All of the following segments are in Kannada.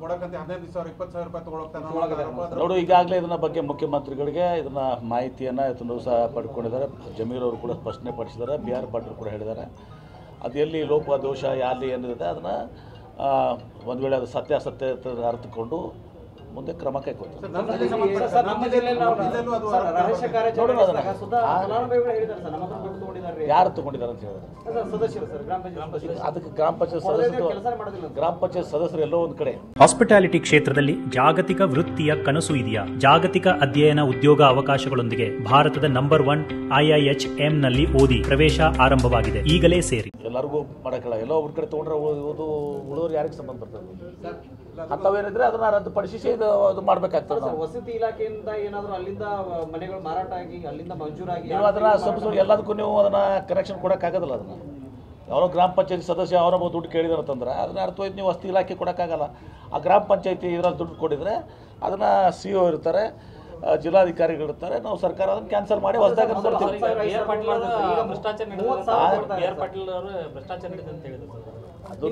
ಕೊಡಕಂತ 15,000 20,000 ರೂಪಾಯಿ ತಗೊಳ್ಳೋಗ್ತಾನೆ ನೋಡು. ಈಗಾಗಲೇ ಇದನ್ನ ಬಗ್ಗೆ ಮುಖ್ಯಮಂತ್ರಿಗಳಿಗೆ ಇದನ್ನ ಮಾಹಿತಿಯನ್ನು ಇದನ್ನು ಸಹ ಪಡ್ಕೊಂಡಿದ್ದಾರೆ. ಜಮೀರ್ ಅವರು ಕೂಡ ಸ್ಪಷ್ಟನೆ ಪಡಿಸಿದ್ದಾರೆ, ಬಿ ಆರ್ ಪಾಟೀಲ್ ಕೂಡ ಹೇಳಿದ್ದಾರೆ. ಅದು ಎಲ್ಲಿ ಲೋಪ ದೋಷ ಯಾಲಿ ಏನಿದೆ ಅದನ್ನು ಒಂದು ವೇಳೆ ಅದು ಸತ್ಯಾಸತ್ಯ ಅರ್ಥಕೊಂಡು ಮುಂದೆ ಕ್ರಮ ಕೈಗೊಳ್ತಾರೆ. ಯಾರು ತಗೊಂಡಿದ್ದಾರೆ ಅಂತ ಹೇಳಿದ್ರೆ ಅದಕ್ಕೆ ಗ್ರಾಮ ಪಂಚಾಯತ್ ಸದಸ್ಯರು ಎಲ್ಲೋ ಒಂದು ಕಡೆ. ಹಾಸ್ಪಿಟಾಲಿಟಿ ಕ್ಷೇತ್ರದಲ್ಲಿ ಜಾಗತಿಕ ವೃತ್ತಿಯ ಕನಸು ಇದೆಯಾ? ಜಾಗತಿಕ ಅಧ್ಯಯನ ಉದ್ಯೋಗ ಅವಕಾಶಗಳೊಂದಿಗೆ ಭಾರತದ ನಂಬರ್ 1 IIHM ನಲ್ಲಿ ಓದಿ ಪ್ರವೇಶ ಆರಂಭವಾಗಿದೆ. ಈಗಲೇ ಸೇರಿ. ಎಲ್ಲರಿಗೂ ಮಾಡಕ್ಕಲ್ಲ, ಎಲ್ಲೋ ಒಬ್ಬರ ಕಡೆ ತಗೊಂಡ್ರೆ ಉಳಿದವರು ಯಾರಿಗೆ ಸಂಬಂಧ ಬರ್ತದೆ? ಅಂಥವೇನಿದ್ರೆ ಅದನ್ನ ರದ್ದುಪಡಿಸಿ ಅದು ಮಾಡಬೇಕಾಗ್ತದೆ. ವಸತಿ ಇಲಾಖೆಯಿಂದ ಏನಾದರೂ ಅಲ್ಲಿಂದ ಮನೆಗಳು ಮಾರಾಟ ಆಗಿ ಅಲ್ಲಿಂದ ಮಂಜೂರಾಗಿ ನೀವು ಅದನ್ನ ಸ್ವಲ್ಪ ಎಲ್ಲದಕ್ಕೂ ನೀವು ಅದನ್ನ ಕನೆಕ್ಷನ್ ಕೊಡೋಕ್ಕಾಗೋದಿಲ್ಲ. ಅದನ್ನ ಯಾರೋ ಗ್ರಾಮ ಪಂಚಾಯತಿ ಸದಸ್ಯ ಅವರೊಬ್ಬ ದುಡ್ಡು ಕೇಳಿದಾರೆ ಅಂತಂದ್ರೆ ಅದನ್ನ ಅರ್ಥವಾಯ್ತು ನೀವು ವಸತಿ ಇಲಾಖೆ ಕೊಡೋಕ್ಕಾಗಲ್ಲ. ಆ ಗ್ರಾಮ ಪಂಚಾಯತಿ ಇದರಲ್ಲಿ ದುಡ್ಡು ಕೊಟ್ಟಿದ್ರೆ ಅದನ್ನ CO ಇರ್ತಾರೆ, ಜಿಲ್ಲಾಧಿಕಾರಿಗಳಿರ್ತಾರೆ, ನಾವು ಸರ್ಕಾರ ಅದನ್ನು ಕ್ಯಾನ್ಸಲ್ ಮಾಡಿ ಹೊಸದಾಗಿ ಅದು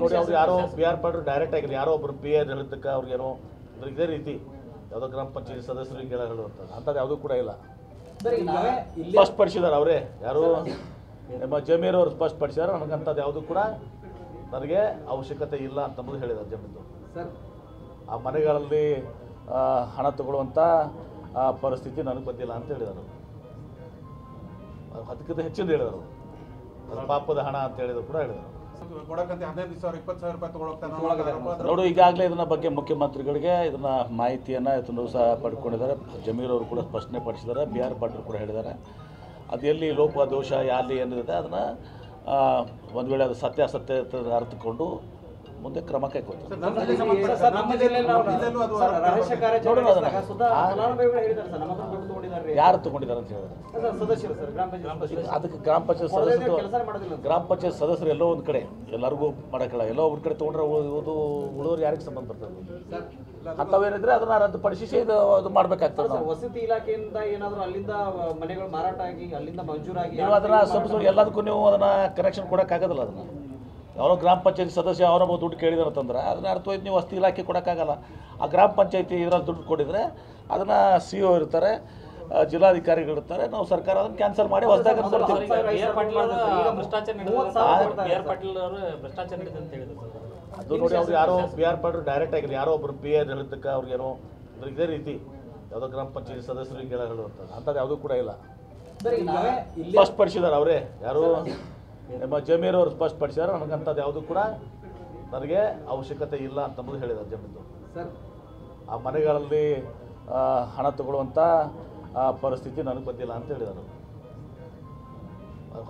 ನೋಡಿ. ಅವ್ರು ಯಾರೋ ಬಿ ಆರ್ ಪಾಟೀಲ್ ಡೈರೆಕ್ಟ್ ಆಗಿಲ್ಲ, ಯಾರೋ ಒಬ್ರು PA ಹೇಳಿದ್ದಕ್ಕೆ ಅವ್ರಿಗೇನೋ ಇದೇ ರೀತಿ ಯಾವುದೋ ಗ್ರಾಮ ಪಂಚಾಯತಿ ಸದಸ್ಯರಿಗೆ ಹೇಳುವಂಥದ್ದು ಅಂಥದ್ದು ಯಾವುದೂ ಕೂಡ ಇಲ್ಲ. ಸ್ಪಷ್ಟಪಡಿಸಿದ್ದಾರೆ ಅವರೇ, ಯಾರು ನಮ್ಮ ಜಮೀರ್ ಅವರು ಸ್ಪಷ್ಟಪಡಿಸಿದ್ದಾರೆ. ನನಗಂಥದ್ದು ಯಾವುದೂ ಕೂಡ ನನಗೆ ಅವಶ್ಯಕತೆ ಇಲ್ಲ ಅಂತಂಬುದು ಹೇಳಿದ್ದಾರೆ. ಜಮೀನು ಆ ಮನೆಗಳಲ್ಲಿ ಹಣ ತಗೊಳ್ಳುವಂಥ ಪರಿಸ್ಥಿತಿ ನನಗೆ ಬಂದಿಲ್ಲ ಅಂತ ಹೇಳಿದರು. ಅದಕ್ಕಿಂತ ಹೆಚ್ಚಿಂದ ಹೇಳಿದರು, ಅದು ಪಾಪದ ಹಣ ಅಂತ ಹೇಳಿದ್ರು ಕೂಡ ಹೇಳಿದರು. ಕೊಡಕಂತ 15,000 20,000 ರೂಪಾಯಿ ತಗೊಳ್ಳೋಗ್ತಾನೆ ನೋಡು. ಈಗಾಗಲೇ ಇದನ್ನ ಬಗ್ಗೆ ಮುಖ್ಯಮಂತ್ರಿಗಳಿಗೆ ಇದನ್ನ ಮಾಹಿತಿಯನ್ನು ಇದನ್ನು ಸಹ ಪಡ್ಕೊಂಡಿದ್ದಾರೆ. ಜಮೀರ್ ಅವರು ಕೂಡ ಸ್ಪಷ್ಟನೆ ಪಡಿಸಿದ್ದಾರೆ, ಬಿ ಆರ್ ಪಾಟೀಲ್ ಕೂಡ ಹೇಳಿದ್ದಾರೆ. ಅದು ಎಲ್ಲಿ ಲೋಪ ದೋಷ ಯಾಲಿ ಏನಿದೆ ಅದನ್ನು ಒಂದು ವೇಳೆ ಅದು ಸತ್ಯಾಸತ್ಯ ಅರ್ಥಕೊಂಡು ಮುಂದೆ ಕ್ರಮ ಕೈಗೊಳ್ತಾರೆ. ಯಾರು ತಗೊಂಡಿದ್ದಾರೆ ಅಂತ ಹೇಳಿದ್ರೆ ಅದಕ್ಕೆ ಗ್ರಾಮ ಪಂಚಾಯತ್ ಸದಸ್ಯರು ಎಲ್ಲೋ ಒಂದು ಕಡೆ ಎಲ್ಲರಿಗೂ ಮಾಡಕ್ಕಲ್ಲ, ಎಲ್ಲೋ ಒಬ್ಬರ ಕಡೆ ತಗೊಂಡ್ರೆ ಉಳಿದವರು ಯಾರಿಗೆ ಸಂಬಂಧ ಬರ್ತದೆ? ಅಂಥವೇನಿದ್ರೆ ಅದನ್ನ ರದ್ದುಪಡಿಸಿ ಅದು ಮಾಡಬೇಕಾಗ್ತದೆ. ವಸತಿ ಇಲಾಖೆಯಿಂದ ಏನಾದರೂ ಅಲ್ಲಿಂದ ಮನೆಗಳು ಮಾರಾಟ ಆಗಿ ಅಲ್ಲಿಂದ ಮಂಜೂರಾಗಿ ನೀವು ಅದನ್ನ ಸ್ವಲ್ಪ ಎಲ್ಲದಕ್ಕೂ ನೀವು ಅದನ್ನ ಕನೆಕ್ಷನ್ ಕೊಡೋಕ್ಕಾಗೋದಿಲ್ಲ. ಅದನ್ನ ಯಾರೋ ಗ್ರಾಮ ಪಂಚಾಯತಿ ಸದಸ್ಯ ಅವರೊಬ್ಬ ದುಡ್ಡು ಕೇಳಿದಾರೆ ಅಂತಂದ್ರೆ ಅದನ್ನ ಅರ್ಥವಾಯ್ತು ನೀವು ವಸತಿ ಇಲಾಖೆ ಕೊಡೋಕ್ಕಾಗಲ್ಲ. ಆ ಗ್ರಾಮ ಪಂಚಾಯತಿ ಇದರಲ್ಲಿ ದುಡ್ಡು ಕೊಟ್ಟಿದ್ರೆ ಅದನ್ನ CO ಇರ್ತಾರೆ, ಜಿಲ್ಲಾಧಿಕಾರಿಗಳಿರ್ತಾರೆ, ನಾವು ಸರ್ಕಾರ ಅದನ್ನು ಕ್ಯಾನ್ಸಲ್ ಮಾಡಿ ಹೊಸದಾಗಿ ಅದು ನೋಡಿ. ಅವ್ರು ಯಾರೋ ಬಿ ಆರ್ ಪಾಟೀಲ್ ಡೈರೆಕ್ಟ್ ಆಗಿಲ್ಲ, ಯಾರೋ ಒಬ್ರು PA ಹೇಳಿದ್ದಕ್ಕೆ ಅವ್ರಿಗೇನೋ ಇದೇ ರೀತಿ ಯಾವುದೋ ಗ್ರಾಮ ಪಂಚಾಯತಿ ಸದಸ್ಯರಿಗೆ ಹೇಳುವಂಥದ್ದು ಅಂಥದ್ದು ಯಾವುದೂ ಕೂಡ ಇಲ್ಲ. ಸ್ಪಷ್ಟಪಡಿಸಿದ್ದಾರೆ ಅವರೇ, ಯಾರು ನಮ್ಮ ಜಮೀರ್ ಅವರು ಸ್ಪಷ್ಟಪಡಿಸಿದ್ದಾರೆ. ನನಗಂಥದ್ದು ಯಾವುದೂ ಕೂಡ ನನಗೆ ಅವಶ್ಯಕತೆ ಇಲ್ಲ ಅಂತಂಬುದು ಹೇಳಿದ್ದಾರೆ. ಜಮೀನು ಆ ಮನೆಗಳಲ್ಲಿ ಹಣ ತಗೊಳ್ಳುವಂಥ ಪರಿಸ್ಥಿತಿ ನನಗೆ ಬಂದಿಲ್ಲ ಅಂತ ಹೇಳಿದರು.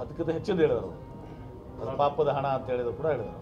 ಅದಕ್ಕಿಂತ ಹೆಚ್ಚಿಂದ ಹೇಳಿದರು, ಅದು ಪಾಪದ ಹಣ ಅಂತ ಹೇಳಿದ್ರು ಕೂಡ ಹೇಳಿದರು.